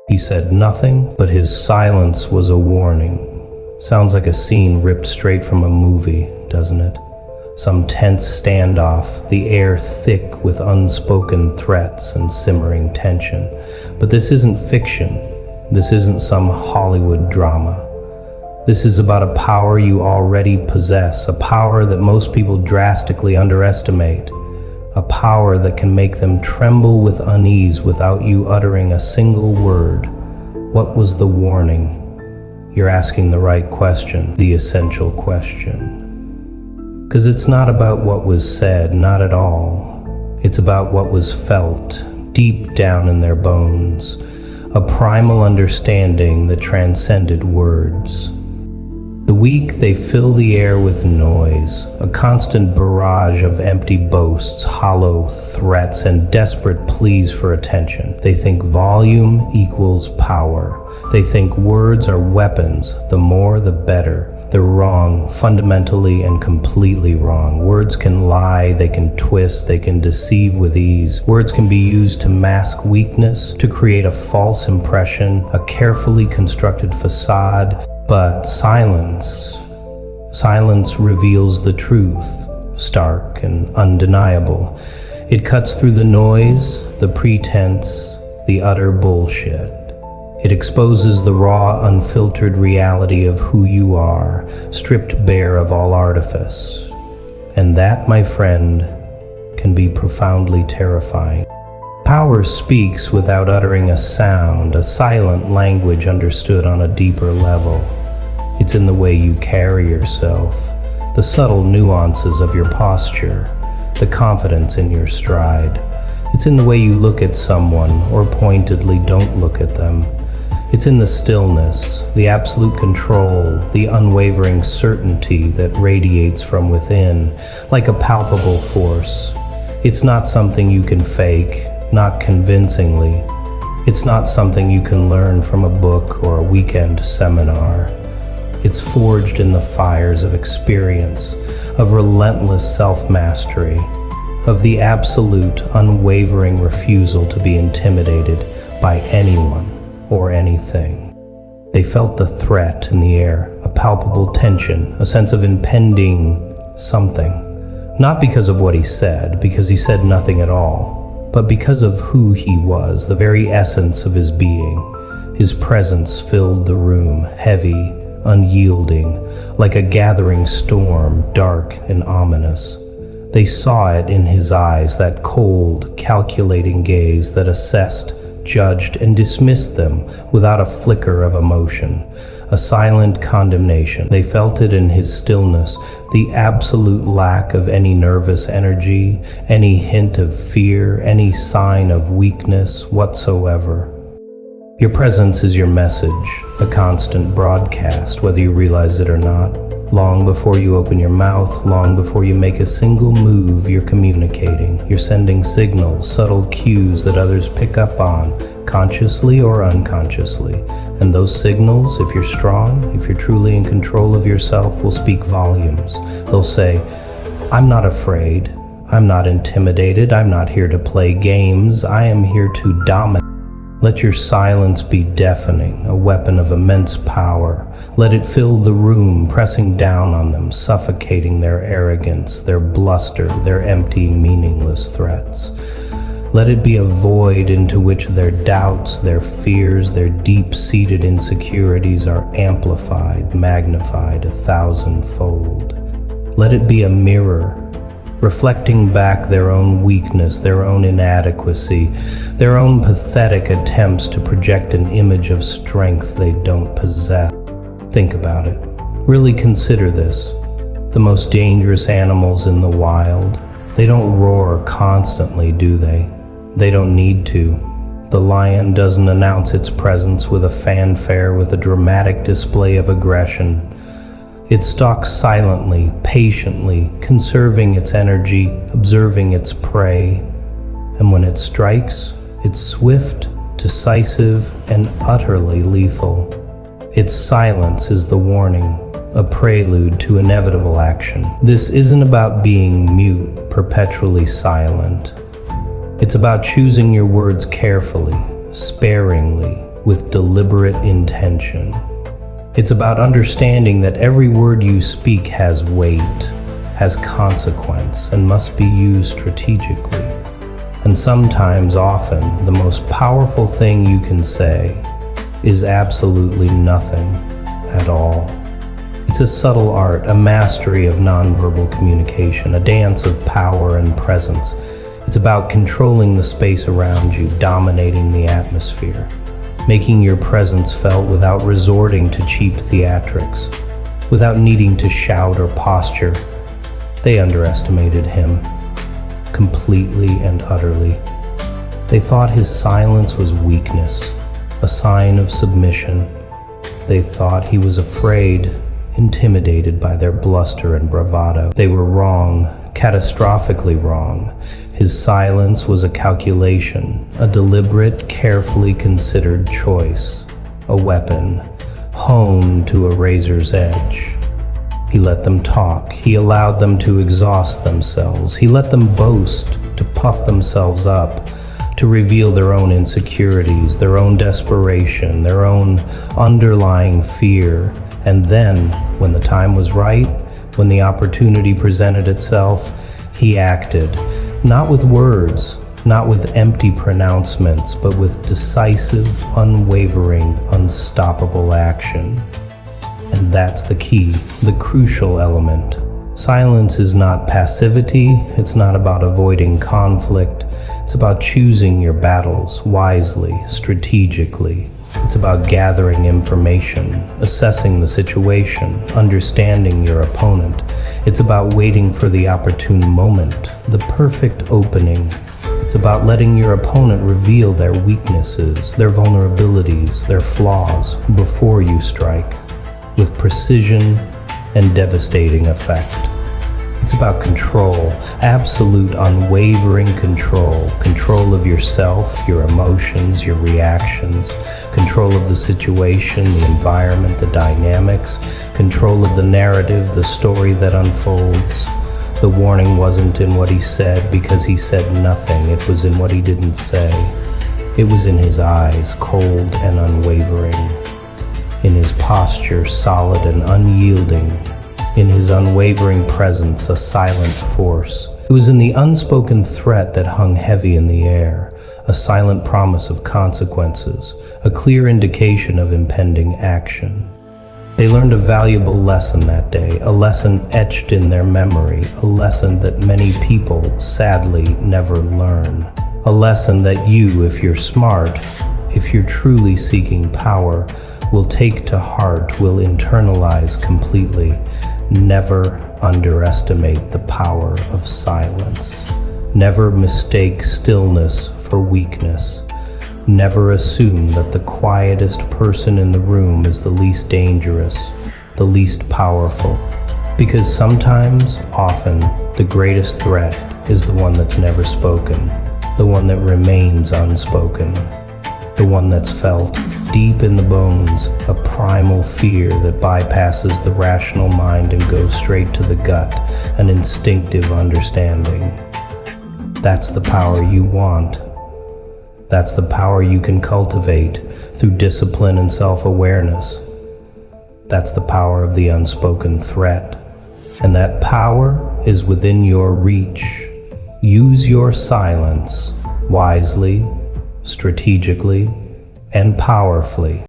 He said nothing, but his silence was a warning. Sounds like a scene ripped straight from a movie, doesn't it? Some tense standoff, the air thick with unspoken threats and simmering tension. But this isn't fiction. This isn't some Hollywood drama. This is about a power you already possess, a power that most people drastically underestimate, a power that can make them tremble with unease without you uttering a single word. What was the warning? You're asking the right question, the essential question. Because it's not about what was said, not at all. It's about what was felt deep down in their bones, a primal understanding that transcended words. The weak, they fill the air with noise, a constant barrage of empty boasts, hollow threats, and desperate pleas for attention. They think volume equals power. They think words are weapons, the more the better. They're wrong, fundamentally and completely wrong. Words can lie, they can twist, they can deceive with ease. Words can be used to mask weakness, to create a false impression, a carefully constructed facade. But silence reveals the truth, stark and undeniable. It cuts through the noise, the pretense, the utter bullshit. It exposes the raw, unfiltered reality of who you are, stripped bare of all artifice. And that, my friend, can be profoundly terrifying. Power speaks without uttering a sound, a silent language understood on a deeper level. It's in the way you carry yourself, the subtle nuances of your posture, the confidence in your stride. It's in the way you look at someone or pointedly don't look at them. It's in the stillness, the absolute control, the unwavering certainty that radiates from within, like a palpable force. It's not something you can fake, not convincingly. It's not something you can learn from a book or a weekend seminar. It's forged in the fires of experience, of relentless self-mastery, of the absolute, unwavering refusal to be intimidated by anyone or anything. They felt the threat in the air, a palpable tension, a sense of impending something. Not because of what he said, because he said nothing at all, but because of who he was, the very essence of his being. His presence filled the room, heavy, unyielding, like a gathering storm, dark and ominous. They saw it in his eyes, that cold, calculating gaze that assessed, judged, and dismissed them without a flicker of emotion, a silent condemnation. They felt it in his stillness, the absolute lack of any nervous energy, any hint of fear, any sign of weakness whatsoever. Your presence is your message, a constant broadcast, whether you realize it or not. Long before you open your mouth, long before you make a single move, you're communicating. You're sending signals, subtle cues that others pick up on, consciously or unconsciously. And those signals, if you're strong, if you're truly in control of yourself, will speak volumes. They'll say, I'm not afraid. I'm not intimidated. I'm not here to play games. I am here to dominate. Let your silence be deafening, a weapon of immense power. Let it fill the room, pressing down on them, suffocating their arrogance, their bluster, their empty, meaningless threats. Let it be a void into which their doubts, their fears, their deep-seated insecurities are amplified, magnified 1,000-fold. Let it be a mirror, reflecting back their own weakness, their own inadequacy, their own pathetic attempts to project an image of strength they don't possess. Think about it. Really consider this. The most dangerous animals in the wild, they don't roar constantly, do they? They don't need to. The lion doesn't announce its presence with a fanfare, with a dramatic display of aggression. It stalks silently, patiently, conserving its energy, observing its prey. And when it strikes, it's swift, decisive, and utterly lethal. Its silence is the warning, a prelude to inevitable action. This isn't about being mute, perpetually silent. It's about choosing your words carefully, sparingly, with deliberate intention. It's about understanding that every word you speak has weight, has consequence, and must be used strategically. And sometimes, often, the most powerful thing you can say is absolutely nothing at all. It's a subtle art, a mastery of nonverbal communication, a dance of power and presence. It's about controlling the space around you, dominating the atmosphere, making your presence felt without resorting to cheap theatrics, without needing to shout or posture. They underestimated him, completely and utterly. They thought his silence was weakness, a sign of submission. They thought he was afraid, intimidated by their bluster and bravado. They were wrong, catastrophically wrong. His silence was a calculation, a deliberate, carefully considered choice, a weapon, honed to a razor's edge. He let them talk. He allowed them to exhaust themselves. He let them boast, to puff themselves up, to reveal their own insecurities, their own desperation, their own underlying fear. And then, when the time was right, when the opportunity presented itself, he acted, not with words, not with empty pronouncements, but with decisive, unwavering, unstoppable action. And that's the key, the crucial element. Silence is not passivity, it's not about avoiding conflict, it's about choosing your battles wisely, strategically. It's about gathering information, assessing the situation, understanding your opponent. It's about waiting for the opportune moment, the perfect opening. It's about letting your opponent reveal their weaknesses, their vulnerabilities, their flaws before you strike, with precision and devastating effect. It's about control, absolute unwavering control. Control of yourself, your emotions, your reactions. Control of the situation, the environment, the dynamics. Control of the narrative, the story that unfolds. The warning wasn't in what he said because he said nothing. It was in what he didn't say. It was in his eyes, cold and unwavering. In his posture, solid and unyielding. In his unwavering presence, a silent force. It was in the unspoken threat that hung heavy in the air, a silent promise of consequences, a clear indication of impending action. They learned a valuable lesson that day, a lesson etched in their memory, a lesson that many people, sadly, never learn. A lesson that you, if you're smart, if you're truly seeking power, will take to heart, will internalize completely. Never underestimate the power of silence. Never mistake stillness for weakness. Never assume that the quietest person in the room is the least dangerous, the least powerful. Because sometimes, often, the greatest threat is the one that's never spoken, the one that remains unspoken, the one that's felt deep in the bones, a primal fear that bypasses the rational mind and goes straight to the gut, an instinctive understanding. That's the power you want. That's the power you can cultivate through discipline and self-awareness. That's the power of the unspoken threat. And that power is within your reach. Use your silence wisely, strategically, and powerfully.